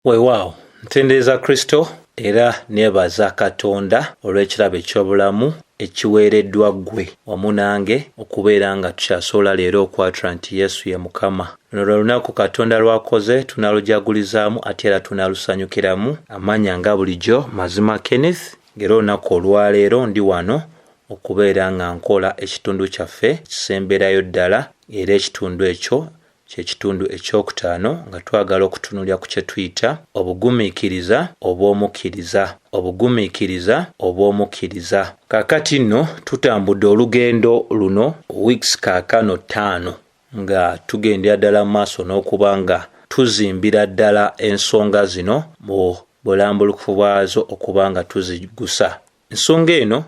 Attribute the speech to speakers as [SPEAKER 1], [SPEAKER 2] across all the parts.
[SPEAKER 1] Weewaawo ntendeeza Kristo era neebaza Katonda olw'ekirabo eky'obulamu ekiweereddwa ggwe wamu nange okubeera nga tukyasobola leero okwatula nti Yesu ye Mukama. Luno lwe lunaku Katonda lwakoze tunaalujagulizaamu ate era tunaalusanyukiramu. Amannya nga bulijjo Mazima Kenneth, ng'era olunaku olwaleero ndi wano okubeera nga nkola ekitundu kyaffe kisemberayo ddala, era ekitundu ekyo kyekitundu ekyokutaano nga twagala okutunuulira ku kye tuyita obugumikiriza obw'omukkiriza. Obugumikiriza obw'omukkiriza. Kaakati nno tutambudde olugendo luno weeks kaakano 5 nga tugendera ddala mu maaso n'okuba nga tuzimbira ddala ensonga zino mu bulambulukufu bwazo okuba nga tuzigusa. Ensonga eno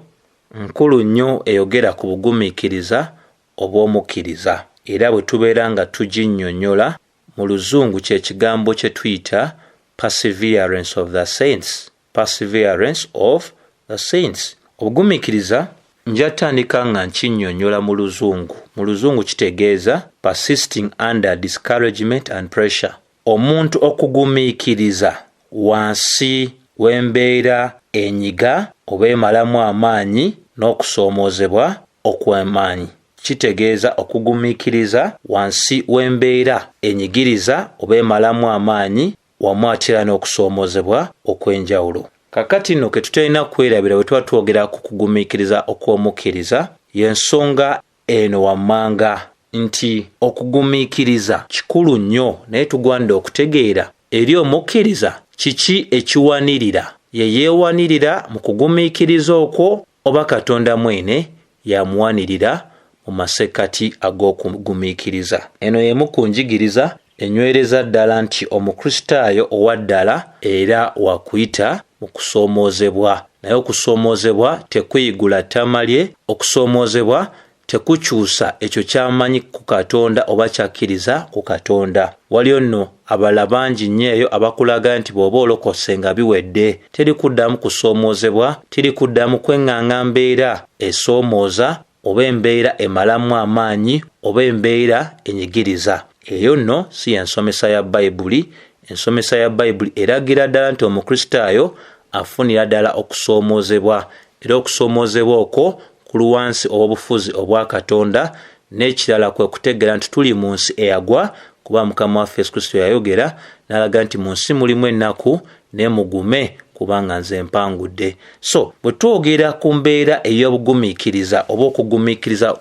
[SPEAKER 1] nkulu nnyo eyogera ku bugumikiriza obw'omukkiriza. Era bwe tubeera nga tuginnyonnyola mu Luzungu kye kigambo kye tuyita perseverance of the saints. Perseverance of the saints. Obugumikiriza nja tandika nga nkinnyonnyola mu Luzungu. Mu Luzungu kitegeeza persisting under discouragement and pressure. Omuntu okugumiikiriza wansi w'embeera enyiga oba emalamu amaanyi n'okusoomoozebwa okw'amaanyi. Kitegeeza okugumiikiriza wansi w'embeera enyigiriza oba emalamu amaanyi wamu ate era n'okusoomoozebwa okw'enjawulo. Kaakati nno ke tutalina kwerabira bwe tuba twogera ku kugumiikiriza okw'omukkiriza y'ensonga eno wammanga nti okugumiikiriza kikulu nnyo, naye tugwanira okutegeera eri omukkiriza kiki ekiwanirira. Ye yeewanirira mu kugumiikiriza okwo oba Katonda mwene yamuwanirira mu masekkati ag'okugumiikiriza. Eno y'emu ku njigiriza enywereza ddala nti omukristaayo owa ddala era wakuyita mu kusoomoozebwa. Naye okusoomoozebwa tekuyigula ttama lye, okusoomoozebwa tekukyusa ekyo ky'amanyi ku Katonda oba ky'akkiriza ku Katonda. Waliyo nno abalala bangi nnyo eyo abakulaga nti bw'oba olokose nga biwedde, teri kuddamu kusoomoozebwa, teri kuddamu kweŋŋaŋa mbeera esoomooza oba embeera emalamu amaanyi oba embeera enyigiriza. Eyo nno si y'ensomesa ya Bayibuli. Ensomesa ya Bayibuli eragira ddala nti omukristaayo afunira ddala okusoomoozebwa, era okusoomoozebwa okwo kuli wansi obw'obufuzi obwa Katonda, n'ekirala kwe kutegeera nti tuli mu nsi eyagwa, kuba Mukama waffe Yesu Kristo yayogera n'alaga nti mu nsi mulimu ennaku ne mugume kubanga nze mpangudde. So bwe twogera ku mbeera ey'obugumiikiriza oba okugumiikiriza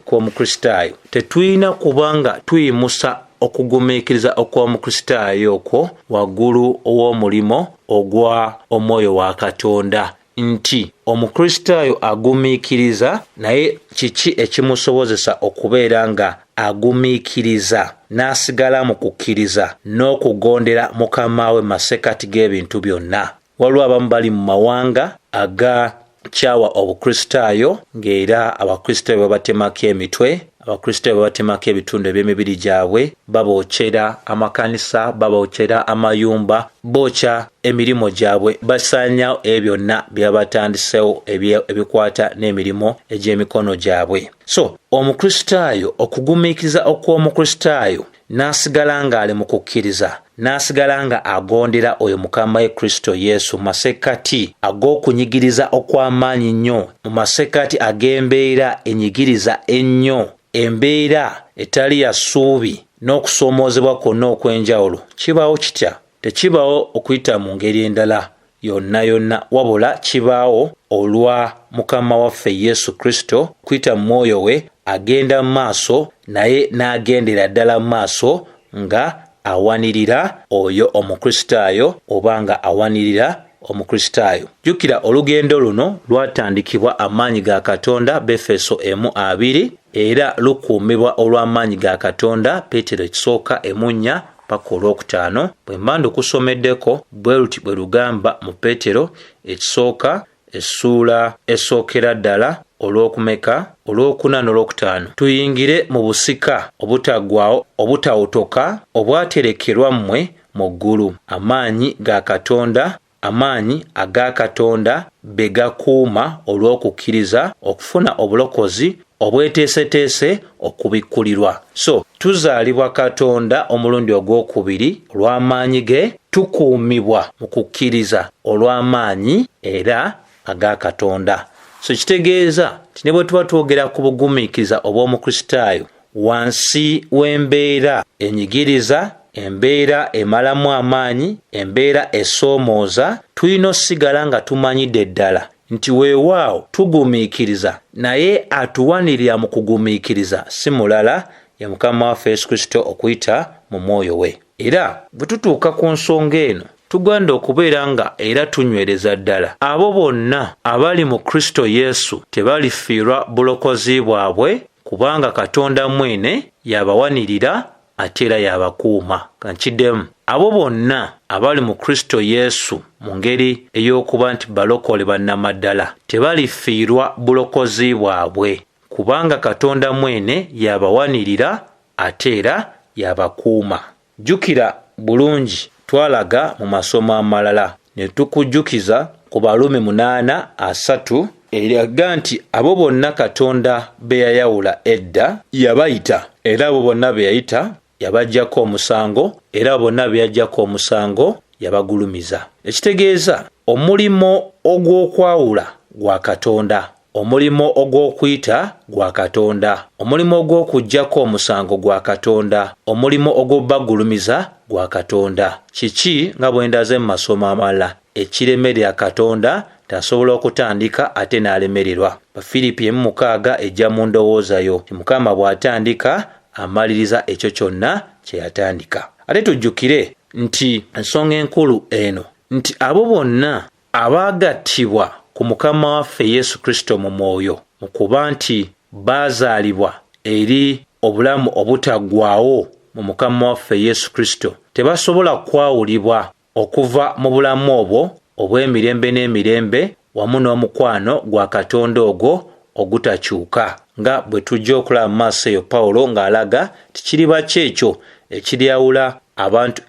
[SPEAKER 1] kw'omukristaayo, tetulina kubanga tuyimusa okugumiikiriza okw'omukristaayo okwo waggulu ow'omulimo ogwa Omwoyo wa Katonda, nti omukristaayo agumiikiriza, naye kiki ekimusobozesa okubeera nga agumiikiriza n'asigala mu kukkiriza n'okugondera Mukama we masekkati g'ebintu byonna. Waliwo abamu bali mu mawanga agakyawa obukristaayo, ng'era abakristaayo babatemako emitwe, abakristaayo babatemako ebitundu eby'emibiri gyabwe, babookera amakanisa, babookera amayumba, bookya emirimu gyabwe, basaanyawo ebyo byonna byabatandisewo ebikwata n'emirimu egy'emikono gyabwe. So omukristaayo, okugumiikiriza okw'omukristaayo n'asigala ng'ali mu kukkiriza, n'asigala nga agondera oyo Mukama we Kristo Yesu masekkati ag'okunyigiriza okw'amaanyi nnyo, mu masekkati ag'embeera enyigiriza ennyo, embeera etali ya ssuubi n'okusoomoozebwa kwonna okw'enjawulo. Kibaawo kitya? Tekibaawo okuyita mu ngeri endala yonna yonna, wabula kibaawo olwa Mukama waffe Yesu Kristo kuyita mu mwoyo we agenda mu maaso, naye n'agendera ddala mu maaso nga awanirira oyo omukristaayo oba nga awanirira omukristaayo. Jjukira olugendo luno lwatandikibwa amaanyi ga Katonda, Befeso 1:2, era lukuumibwa olw'amaanyi ga Katonda, Peetero ekisooka 1:4 paka olwokutaano. Bwe mba ndukusomeddeko bwe luti bwe lugamba mu Peetero ekisooka essuula esookera ddala olw'okumeka, olw'okuna n'olwokutaano. Tuyingire mu busika obutaggwaawo obutawutoka obwaterekerwa mmwe mu ggulu. Amaanyi ga Katonda, amaanyi aga Katonda be gakuuma olw'okukkiriza okufuna obulokozi obweteeseteese okubikkulirwa. So tuzaalibwa Katonda omulundi ogwokubiri olw'amaanyi ge, tukuumibwa mu kukkiriza olw'amaanyi era aga Katonda. So kitegeeza nti ne bwe tuba twogera ku bugumiikiriza obw'omukristaayo wansi w'embeera enyigiriza, embeera emalamu amaanyi, embeera esoomooza, tulina osigala nga tumanyidde ddala nti weewaawo tugumiikiriza, naye atuwanirira mu kugumiikiriza si mulala ye Mukama waffe Yesu Kristo okuyita mu mwoyo we. Era bwe tutuuka ku nsonga eno tugenda okubeera nga era tunywereza ddala abo bonna abali mu Kristo Yesu tebalifiirwa bulokozi bwabwe, kubanga Katonda mwene yabawanirira ate era yabakuuma. Kankiddemu, abo bonna abali mu Kristo Yesu mu ngeri ey'okuba nti balokole bannamaddala tebalifiirwa bulokozi bwabwe, kubanga Katonda mwene yabawanirira ate era yabakuuma. Jjukira bulungi twalaga mu masomo amalala ne tukujjukiza ku Baluumi 8:3 eraga nti abo bonna Katonda be yayawula edda yabayita, era abo bonna be yayita yabaggyako omusango, era abo bonna be yaggyako omusango yabagulumiza. Ekitegeeza omulimo ogw'okwawula gwa Katonda, omulimo ogw'okuyita gwa Katonda, omulimo ogw'okuggyako omusango gwa Katonda, omulimo ogw'obbagulumiza gwa Katonda. Kiki nga bwe ndaze mu masomo amalala ekiremerera Katonda tasobola okutandika ate n'alemererwa. Bafilipi 1:6 ejja mu ndowooza yo nti Mukama bw'atandika amaliriza ekyo kyonna kye yatandika. Ate tujjukire nti ensonga enkulu eno nti abo bonna abaagattibwa ku Mukama waffe Yesu Kristo mu mwoyo, mu kuba nti baazaalibwa eri obulamu obutaggwaawo mu Mukama waffe Yesu Kristo, tebasobola kwawulibwa okuva mu bulamu obwo obw'emirembe n'emirembe wamu n'omukwano gwa Katonda ogwo ogutakyuka, nga bwe tujja okulaba mu maaso eyo Pawulo ng'alaga tikiriba kyekyo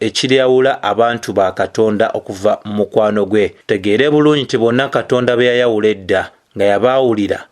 [SPEAKER 1] ekiryawula abantu ba Katonda okuva mu mukwano gwe. Tutegeere bulungi nti bonna Katonda be yayawula edda nga yabaawulira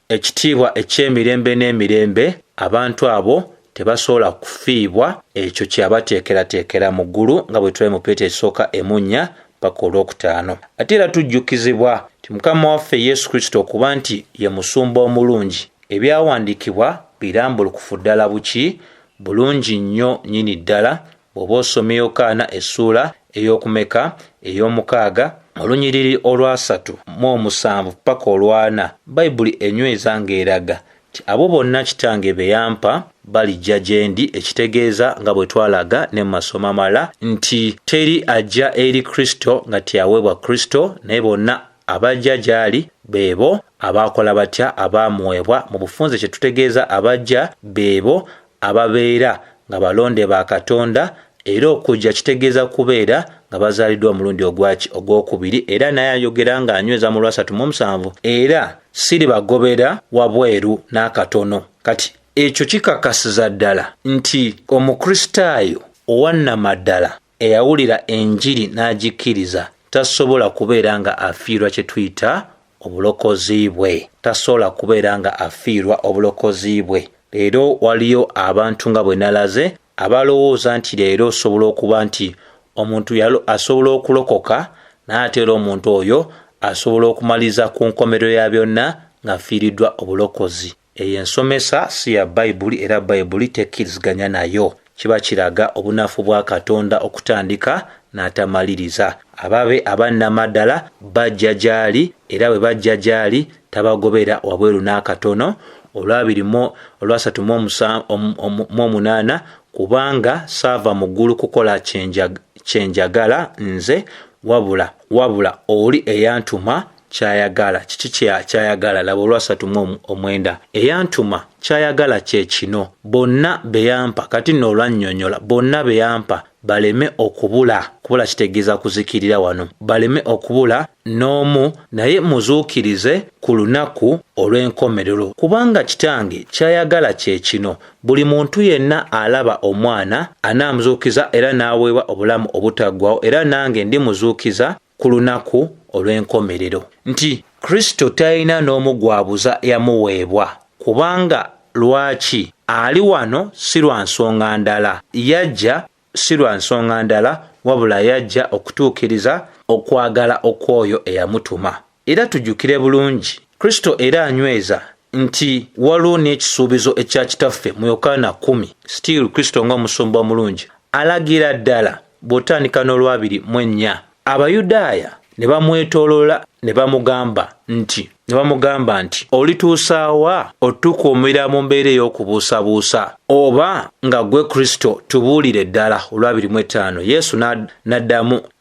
[SPEAKER 1] ekitiibwa eky'emirembe n'emirembe, abantu abo tebasobola kufiibwa ekyo kyabateekerateekera mu ggulu, nga bwe tuli mu Peetero 1:4 paka 5. Ate era tujjukizibwa nti Mukama waffe Yesu Kristo okuba nti ye musumba omulungi, ebyawandiikibwa birambulukufu ddala buki bulungi nnyo nnyini ddala. Bw'oba osomye Yokaana essuula ey'okumeka ey'omukaaga olunyiriri olwa 3:7 paka 4, Bayibuli enyweza ng'eraga nti abo bonna Kitange be yampa balijja gye ndi, ekitegeeza nga bwe twalaga ne mu masomo amalala nti teri ajja eri Kristo nga teyaweebwa Kristo, naye bonna abajja gy'ali beebo abaakola batya abaamuweebwa. Mu bufunze kye tutegeeza abajja beebo ababeera nga balonde ba Katonda, era okujja kitegeeza kubeera nga bazaaliddwa omulundi ogwokubiri. Era naye ayogera ng'anyweza mu 3:7 era siribagobera wabweru n'akatono. Kati ekyo kikakasiza ddala nti omukristaayo owannamaddala eyawulira enjiri n'agikkiriza tasobola kubeera nga afiirwa kye tuyita obulokozi bwe, tasobola kubeera nga afiirwa obulokozi bwe. Leero waliyo abantu nga bwe nalaze abalowooza nti leero osobola okuba nti omuntu asobola okulokoka naye ate era omuntu oyo asobola okumaliza ku nkomerero ya byonna ng'afiiriddwa obulokozi. Eyo ensomesa si ya Bayibuli, era Bayibuli tekkiriziganya nayo. Kiba kiraga obunafu bwa Katonda okutandika n'atamaliriza. Ababe abannamaddala bajja gy'ali, era bwe bajja gy'ali tabagobera wabweru n'akatono. Olwa3:8 kubanga saava mu ggulu kukola kyenjagala nze wabula oli eyantuma kyayagala. Kiki kyayagala? Laba olwa3:9 eyantuma kyayagala kye kino, bonna beyampa, kati nno olwannyonnyola, bonna beyampa baleme okubula kitegeeza kuzikirira wano, baleme okubula n'omu, naye muzuukirize ku lunaku olw'enkomerero. Kubanga Kitange kyayagala kye kino, buli muntu yenna alaba omwana anaamuzuukiza era n'aweebwa obulamu obutaggwaawo, era nange ndimuzuukiza ku lunaku olw'enkomerero. Nti Kristo talina n'omugwabuza yamuweebwa, kubanga lwaki ali wano si lwa nsonga ndala, yajja si lwa nsonga ndala wabula yajja okutuukiriza okwagala okwoyo eyamutuma. Era tujjukire bulungi Kristo era anyweza nti waliwo n'ekisuubizo ekya kitaffe mu Yokaana 10. Still Kristo ng'omusumba omulungi alagira ddala bw'otandika n'olwabiri-mu-ennya. Abayudaaya ne bamwetooloola ne bamugamba nti olituusaawa otukuumira mu mbeera ey'okubuusabuusa oba nga gwe Kristo tubuulire ddala. Olwabiri-mu-etaano Yesu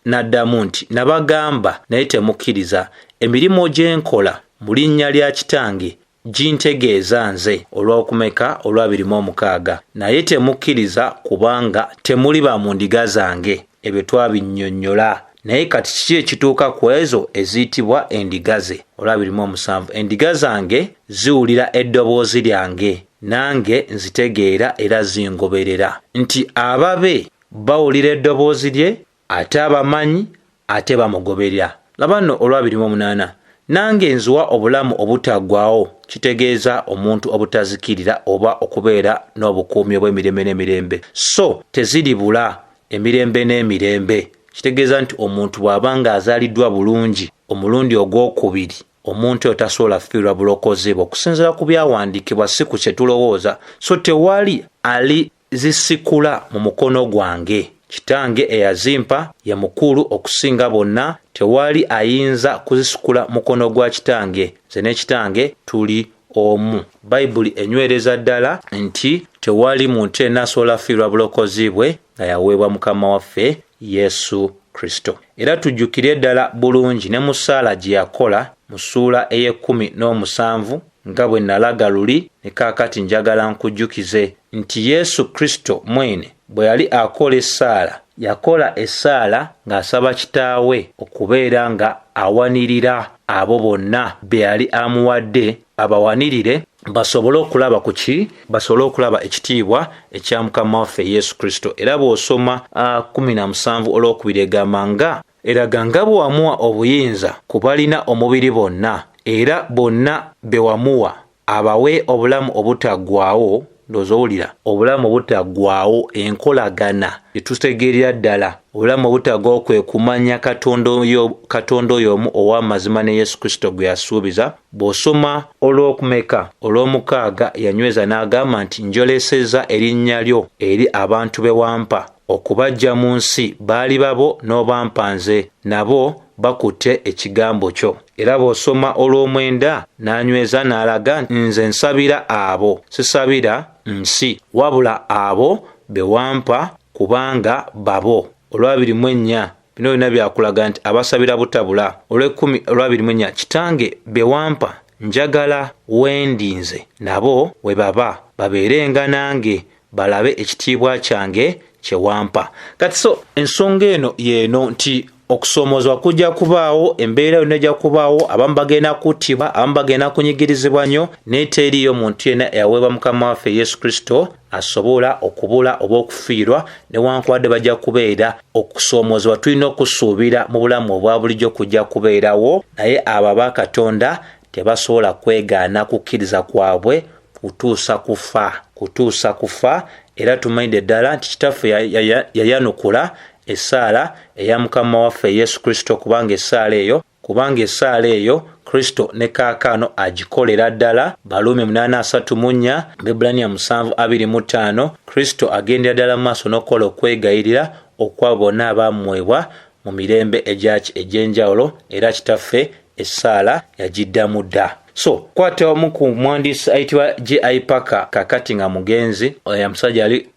[SPEAKER 1] n'addamu nti nabagamba naye temukkiriza. Emirimu gye nkola mu linnya lya Kitange gintegeeza nze. Olwokumeka olwabiri-mu-omukaaga naye temukkiriza kubanga temuli ba mu ndiga zange. Ebyo twabinnyonnyola. Naye kati kiki ekituuka ku ezo eziyitibwa endiga ze? Olwabiri-mu-omusanvu endiga zange ziwulira eddoboozi lyange nange nzitegeera era zingoberera. Nti ababe bawulira eddoboozi lye ate abamanyi ate bamugoberera. Laba nno olwabiri-mu-omunaana nange nzuwa obulamu obutaggwaawo, kitegeeza omuntu obutazikirira oba okubeera n'obukuumi obw'emirembe n'emirembe. So teziribula emirembe n'emirembe. Kitegeeza nti omuntu bw'aba ng'azaaliddwa bulungi omulundi ogwokubiri omuntu oyo tasobola kufiirwa bulokozi bwe okusinziira ku byawandiikibwa si ku kye tulowooza. So tewali alizisikula mu mukono gwange. Kitange eyazimpa ye mukulu okusinga bonna. Tewali ayinza kuzisikula mukono gwa Kitange. Nze ne Kitange tuli omu. Bayibuli enywereza ddala nti tewali muntu yenna asobola kufiirwa bulokozi bwe nga yaweebwa Mukama waffe Yesu Kristo. Era tujjukire ddala bulungi ne mu ssaala gye yakola mu ssuula ey'e17 nga bwe nalaga luli ne kaakati njagala nkujjukize nti Yesu Kristo mwene bwe yali akola essaala yakola essaala ng'asaba Kitaawe okubeera nga awanirira abo bonna be yali amuwadde abawanirire basobole okulaba ku ki? Basobole okulaba ekitiibwa ekya Mukama waffe Yesu Kristo. Era bw'osoma 17 olwokubiri egamba nga eraga nga bwe wamuwa obuyinza ku balina omubiri bonna era bonna be wamuwa abawe obulamu obutaggwaawo. Ndozowulira obulamu obutaggwaawo enkolagana etutegeerera ddala. Obulamu obutaggwaawo kwe kumanya Katonda oyo omu ow'amazima ne Yesu Kristo gwe yasuubiza. Bw'osoma olw'okumeka olw'omukaaga yanyweza n'agamba nti njolesezza erinnya lyo eri abantu be wampa okubaggya mu nsi baali babo n'obampa nze nabo bakutte ekigambo kyo. Era bw'osoma olw'omwenda n'anyweza n'alaga nze nsabira abo sisabira nsi wabula abo be wampa kubanga babo. Olwabiri-mu-ennya bino byonna byakulaga nti abasabira butabula. Olwabiri-mu-ennya Kitange be wampa njagala wendi nze nabo we baba babeerenga nange balabe ekitiibwa kyange kye wampa. Kati so ensonga eno yeeno nti okusoomozebwa kujja kubaawo, embeera yonna ejja kubaawo, abamu bagenda kuttibwa, abamu bagenda kunyigirizibwa nnyo, naye teriiyo muntu yenna eyaweebwa Mukama waffe Yesu Kristo asobola okubula oba okufiirwa newankubadde bajja kubeera. Okusoomozebwa tulina okusuubira mu bulamu obwa bulijjo kujja kubeerawo, naye abo aba Katonda tebasobola kwegaana kukkiriza kwabwe kutuusa kufa. Era tumanyidde ddala nti Kitaffe yayanukula essaala eya Mukama waffe Yesu Kristo kubanga essaala eyo Kristo ne kaakano agikolera ddala. Baluumi 8:34, Bebulaniya 7:25. Kristo agendera ddala mu maaso n'okukola okwegayirira okwa bonna abaamwebwa mu mirembe egy'enjawulo, era Kitaffe essaala yagiddamu dda. So kwata omu ku mwandiisi ayitibwa J.I. Packer kakati nga mugenzi musajja ali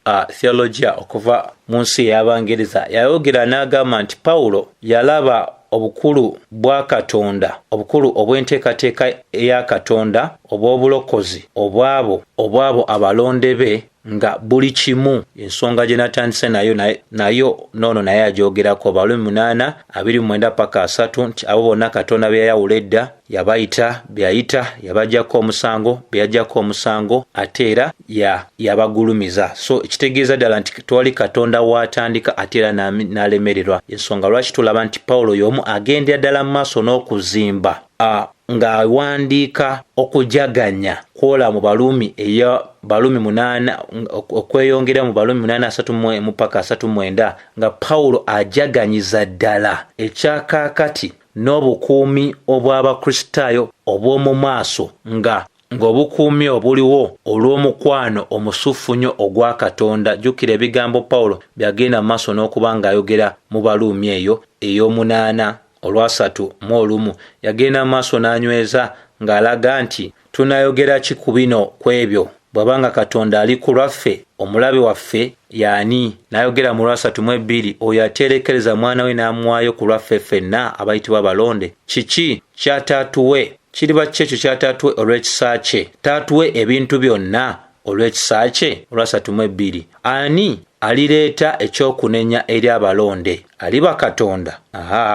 [SPEAKER 1] theologia okuva mu nsi ey'Abangereza, yayogera n'agamba nti Pawulo yalaba obukulu bwa Katonda, obukulu obw'enteekateeka eya Katonda obw'obulokozi obwabo abalonde be nga buli kimu. Ensonga gye natandise nayo naye agyogerako. Baluumi 8:29 paka 3 nti abo bonna Katonda be yayawula edda yabayita byayita, yabaggyako omusango byaggyako omusango, ate era yabagulumiza. So ekitegeeza ddala nti twali Katonda waatandika ate era n'alemererwa. Ensonga lwaki tulaba nti Pawulo y'omu agendera ddala mu maaso n'okuzimba ng'awandiika okujaganya kwola mu Balumi eya Balumi 8 okweyongera mu Balumi 8:31 paka 39 nga Pawulo ajaganyiza ddala ekyakaakati n'obukuumi obw'Abakristaayo obw'omu maaso ng'obukuumi obuliwo olw'omukwano omusufunyo ogwa Katonda. Jjukira ebigambo Pawulo byagenda mu maaso n'okuba ng'ayogera mu Balumi eyo ey'omunaana olwasatu mu olumu. Yagenda mu maaso n'anyweza ng'alaga nti tunayogera ki ku bino ku ebyo bw'abanga Katonda ali ku lwaffe, omulabe waffe y'ani? N'ayogera mu lwasatu mu 2 oyo aterekereza mwana we n'amuwaayo ku lwaffe ffenna abayitibwa balonde. Kiki kyataatuwe? Kiriba ki ekyo kyataatuwe olw'ekisa kye? Taatuwe ebintu byonna olw'ekisa kye. Olwasatu mu 2 ani alireeta ekyokunenya eri abalonde? Aliba Katonda?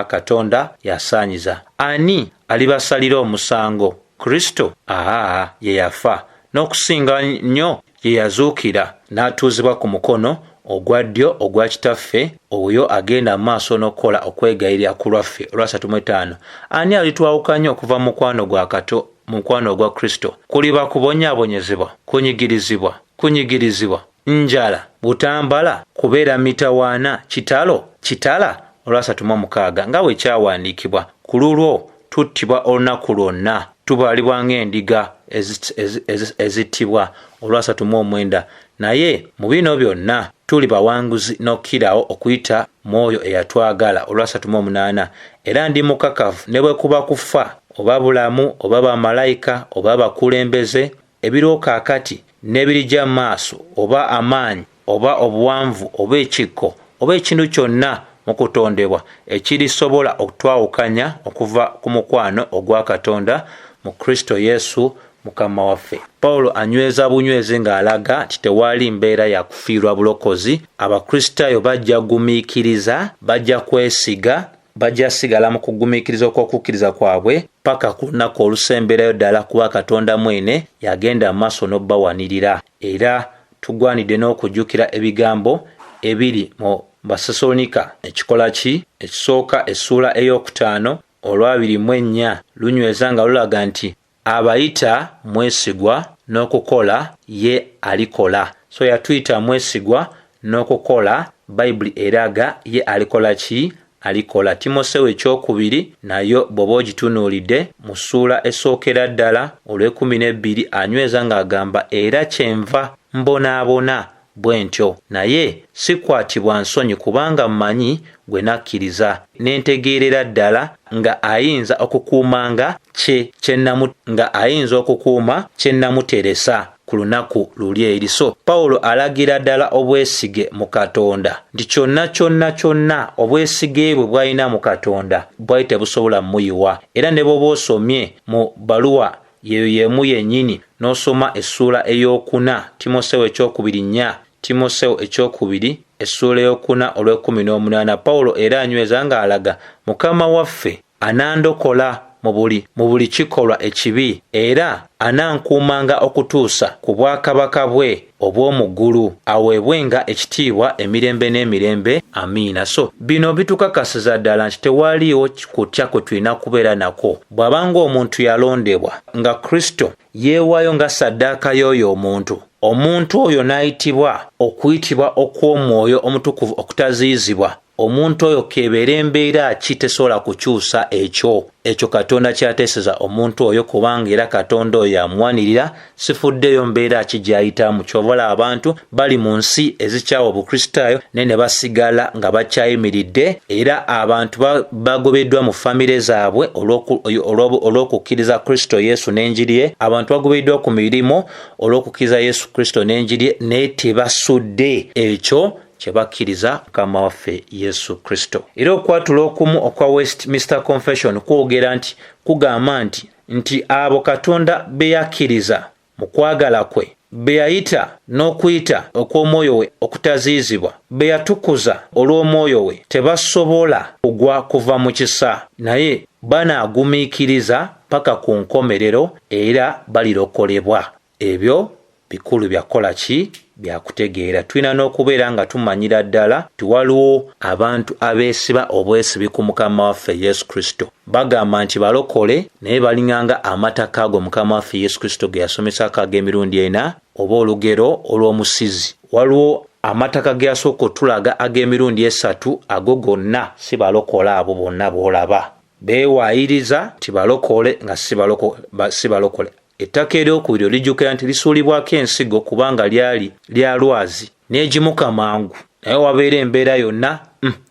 [SPEAKER 1] Katonda yasaanyiza. Ani alibasalira omusango? Kristo? Ye yafa n'okusinga nnyo ye yazuukira n'atuuzibwa ku mukono ogwa ddyo ogwa Kitaffe, oyo agenda mu maaso n'okukola okwegayirira ku lwaffe. Olwasatu mu 5 ani alitwawukanya okuva mu mukwano ogwa Kristo? Kuliba kubonyaabonyezebwa, kunyigirizibwa, njala, butambala, kubeera mitawaana, kitala? Olwasatu mu 6 nga bwe kyawandiikibwa, ku lulwo tuttibwa olunaku lwonna, tubaalibwa ng'endiga ezittibwa. Olwasatu mu 9 naye mu bino byonna tuli bawanguzi n'okkirawo okuyita mu oyo eyatwagala. Olwasatu mu 8 era ndi mukakavu ne bwe kuba kufa oba bulamu oba bamalayika oba bakulembeze, ebiriwo kaakati n'ebirijja mu maaso, oba amaanyi oba obuwanvu oba ekikko oba ekintu kyonna mu kutondebwa ekirisobola okutwawukanya okuva ku mukwano ogwa Katonda mu Kristo Yesu Mukama waffe. Pawulo anyweza bunywezi ng'alaga nti tewaali mbeera ya kufiirwa bulokozi. Abakristaayo bajja gumiikiriza, bajja kwesiga, bajja sigala mu kugumiikiriza okw'okukkiriza kwabwe paka ku lunaku olusemberayo ddala kuba Katonda mwene yagenda mu maaso n'obbawanirira. Era tugwanidde n'okujjukira ebigambo ebiri mu Basesalonika ekikola ki ekisooka essuula ey'okutaano olwabiri mu 4 lunyweza nga lulaga nti abayita mwesigwa n'okukola ye alikola. So yatuyita mwesigwa n'okukola, Bayibuli eraga ye alikola ki? Alikola. Timoseewo ekyokubiri nayo bw'oba ogitunuulidde mu ssuula esookera ddala olw'12 anyweza ng'agamba era kyenva mbonaabona bwe ntyo naye sikwatibwa nsonyi kubanga mmanyi gwe nakkiriza n'entegeerera ddala nga ayinza okukuuma kye namuteresa ku lunaku luli eri. So Pawulo alagira ddala obwesige mu Katonda nti kyonna obwesige bwe bw'alina mu Katonda bwali tebusobola mmuyiwa. Era ne bw'oba osomye mu baluwa yeyo yemu yennyini n'osoma essuula ey'okuna Timoseewo ekyokubiri 4 Timoseewo ekyokubiri essuula ey'okuna olw'18 Pawulo era anyweza ng'alaga Mukama waffe anandokola mu buli kikolwa ekibi era anankuumanga okutuusa ku bwakabaka bwe obw'omu ggulu, aweebwenga ekitiibwa emirembe n'emirembe. Amiina. So bino bitukakasiza ddala nti tewaaliwo kutya kwe tulina kubeera nako. bw'abanga omuntu yalondebwa nga Kristo yeewaayo nga ssaddaaka y'oyo omuntu oyo n'ayitibwa okuyitibwa okw'Omwoyo Omutukuvu okutaziyizibwa, omuntu oyo kebeera embeera ki tesobola kukyusa ekyo Katonda kyateeseza omuntu oyo, kubanga era Katonda oyo yamuwanirira. Sifuddeyo mbeera ki gy'ayitamu. Kyobola abantu bali mu nsi ezikyawa Obukristaayo naye ne basigala nga bakyayimiridde, era abantu bagobeddwa mu famire zaabwe olw'okukkiriza Kristo Yesu n'enjiri ye. Abantu bagobeddwa ku mirimu olw'okukkiriza Yesu Kristo n'enjiri ye, naye tebasudde ekyo kye bakkiriza Mukama waffe Yesu Kristo. Era okwatula okumu okwa Westminster Confession kwogera nti kugamba nti abo Katonda be yakkiriza mu kwagala kwe, be yayita n'okuyita okw'Omwoyo we okutaziyizibwa, be yatukuza olw'Omwoyo we, tebasobola kugwa kuva mu kisa, naye banaagumiikiriza paka ku nkomerero era balirokolebwa. Ebyo bikulu byakola ki? byakutegeera. Tulina n'okubeera nga tumanyira ddala tiwaliwo abantu abeesiba obwesibi ku Mukama waffe Yesu Kristo. Bagamba nti balokole naye balinganga amataka ago Mukama waffe Yesu Kristo ge yasomesako ag'emirundi 4 oba olugero olw'omusizi. Waliwo amataka ge yasooka otulaga ag'emirundi 3 ago gonna si balokola abo bonna b'olaba. Beewaayiriza tibalokole nga si balokole. Ettaka eryokubiri lijjukira nti lisuulibwako ensigo kubanga lyali lya lwazi n'egimuka mangu naye wabeera embeera yonna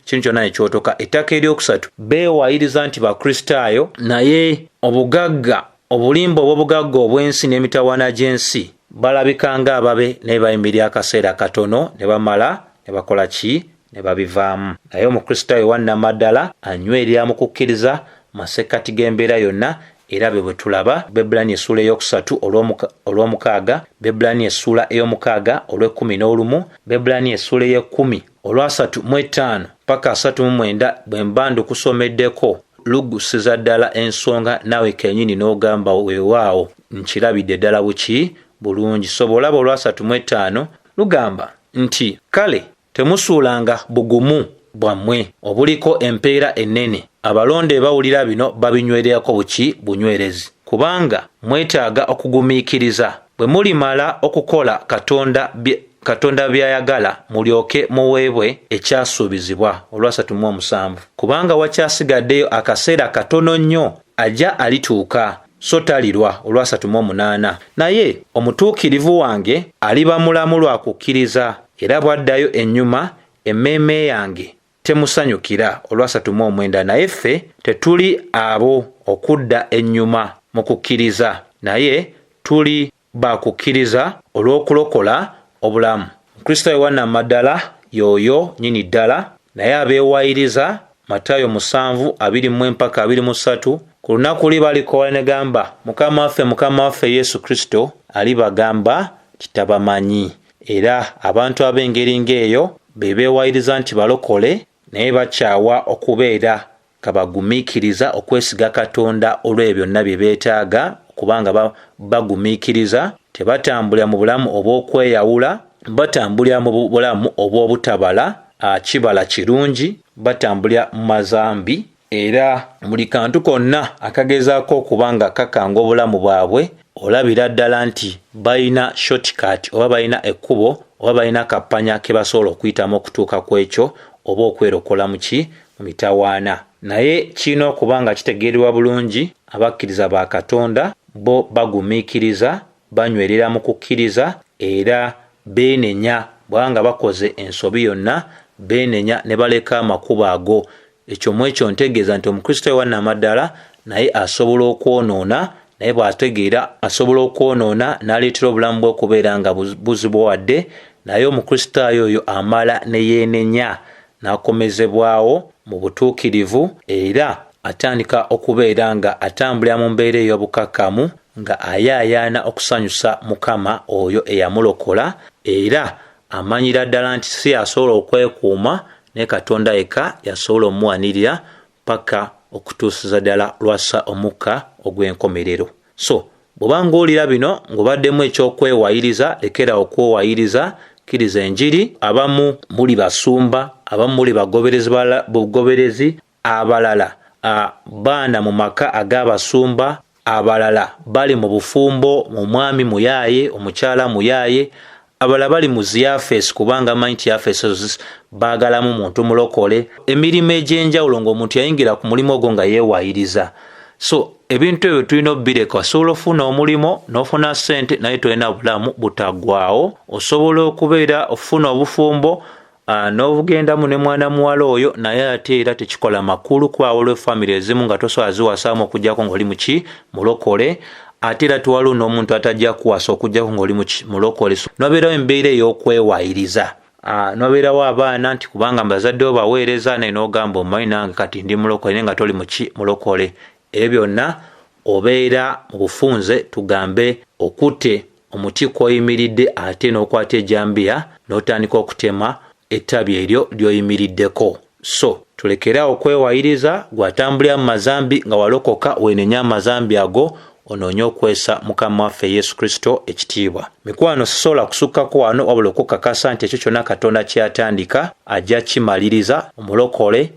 [SPEAKER 1] kintu kyonna ne kyotoka. Ettaka eryokusatu beewaayiriza nti bakristaayo naye obugagga obulimba obw'obugagga obw'ensi n'emitawaana gy'ensi balabikanga ababe naye bayimirira akaseera katono ne bamala ne bakola ki ne babivaamu. Naye omukristaayo wannamaddala anywerera mu kukkiriza masekkati g'embeera yonna. Era bwe tulaba Bebulani essula ey'okusatu olw'omukaaga, Bebulani essula ey'omukaaga olw'e11, Bebulani essula ey'e10 olwa35 paka 39 bwe mba ndukusomeddeko lugusiza ddala ensonga nawe kennyini n'ogamba weewaawo nkirabidde ddala buki bulungi. So bw'olaba olwa35 lugamba nti kale temusuulanga bugumu bwammwe obuliko empeera ennene. Abalonde bawulira bino babinywererako buki bunywerezi kubanga mwetaaga okugumikiriza. Bwe mulimala okukola Katonda byayagala mulyoke muweebwe ekyasuubizibwa. Olwa37 kubanga wakyasigaddeyo akaseera katono nnyo ajja alituuka so talirwa. Olwa38 naye omutuukirivu wange aliba mulamu lwa kukkiriza era bw'addayo ennyuma emmeeme yange temusanyukira. Olwa39 naye ffe tetuli abo okudda ennyuma mu kukkiriza naye tuli bakukkiriza olw'okulokola obulamu. Mukristaayo wannamaddala y'oyo nnyini ddala naye abeewaayiriza. Matayo 7:20-23 ku lunaku luli balikola ne gamba Mukama waffe Yesu Kristo alibagamba kitabamanyi. Era abantu ab'engeri ng'eyo be beewaayiriza nti balokole naye bakyawa okubeera kabagumiikiriza okwesiga Katonda olw'ebyo byonna bye beetaaga kubanga bagumiikiriza. Tebatambulira mu bulamu obw'okweyawula, batambulira mu bulamu obw'obutabala kibala kirungi, batambulira mu mazambi. Era buli kantu konna akagezaako okubanga kakanga obulamu bwabwe olabira ddala nti balina shortcut oba balina ekkubo oba balina kappanya ke basobola okuyitamu okutuuka ku ekyo oba okwerokola mu mitawaana. Naye kirina okuba nga kitegeerwa bulungi abakkiriza ba Katonda bo bagumiikiriza, banywerera mu kukkiriza era beenenya. Bwanga bakoze ensobi yonna beenenya ne baleka amakubo ago. Ekyo mu ekyo ntegeeza nti omukristaayo wannamaddala naye asobola okwonoona naye bw'ategeera asobola okwonoona n'aleetera obulamu bwe okubeera nga buzibuwadde. Naye omukristaayo oyo amala ne yeenenya n'akomezebwawo mu butuukirivu era atandika okubeera nga atambulira mu mbeera ey'obukakkamu nga ayaayaana okusanyusa Mukama oyo eyamulokola era amanyira ddala nti si asobola okwekuuma naye Katonda yekka yasobola omuwanirira paka okutuusiza ddala lwassa omukka ogw'enkomerero. So bw'oba ng'olira bino ng'obaddemu eky'okwewaayiriza, lekera okwewaayiriza, kkiriza enjiri. Abamu muli basumba, abamu muli bagoberezi, abalala baana mu maka ag'abasumba, abalala bali mu bufumbo, mu mwami muyaaye, omukyala muyaaye, abalala bali mu ziyafeesi kubanga manyi nti yafeesi baagalamu muntu mulokole. Emirimu egy'enjawulo ng'omuntu yayingira ku mulimu ogwo nga yeewaayiriza. So ebintu ebyo tulina obbireka. Osobola ofuna omulimu n'ofuna ssente naye tolina bulamu butaggwaawo. Osobola okubeera ofuna obufumbo n'obugendamu ne mwana muwala oyo naye ate era tekikola makulu kuba waliwo famire ezimu nga tosobola ziwasaamu okuggyako ng'oli mu mulokole. Ate era tuwaliwo n'omuntu atajja kuwasa okuggyako ng'oli mu mulokole. N'obeerawo embeera ey'okwewaayiriza. N'obeerawo abaana nti kubanga bazadde bo baweereza naye n'ogamba omanyi nange kati ndi mulokole naye nga toli mu mulokole. Ebyo byonna obeera mu bufunze. Tugambe okutte omuti kw'oyimiridde ate n'okwata ejjambiya n'otandika okutema ettabi eryo ly'oyimiriddeko. So tulekera okwewaayiriza. Gw'atambulira mu mazambi nga walokoka weenenya amazambi ago onoonye okwesa Mukama waffe Yesu Kristo ekitiibwa. Mikwano sisobola kusukkako wano wabula okukakasa nti ekyo kyonna Katonda kyatandika ajja kimaliriza. Omulokole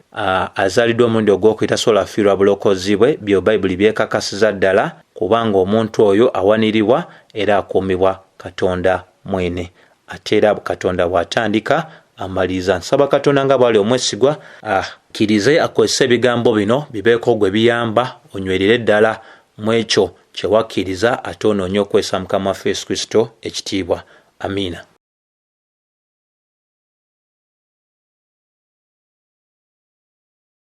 [SPEAKER 1] azaliddwa omulundi ogwokuyita tasobola fiirwa bulokozi bwe, byo Bayibuli byekakasiza ddala, kubanga omuntu oyo awaniribwa era akuumibwa Katonda mwene. Ate era Katonda bw'atandika amaliriza. Nsaba Katonda nga bw'ali omwesigwa akkirize akozese ebigambo bino bibeeko gwe biyamba onywerere ddala mu ekyo kye wakkiriza ate onoonye okwesa Mukama waffe Yesu Kristo ekitiibwa. Amiina.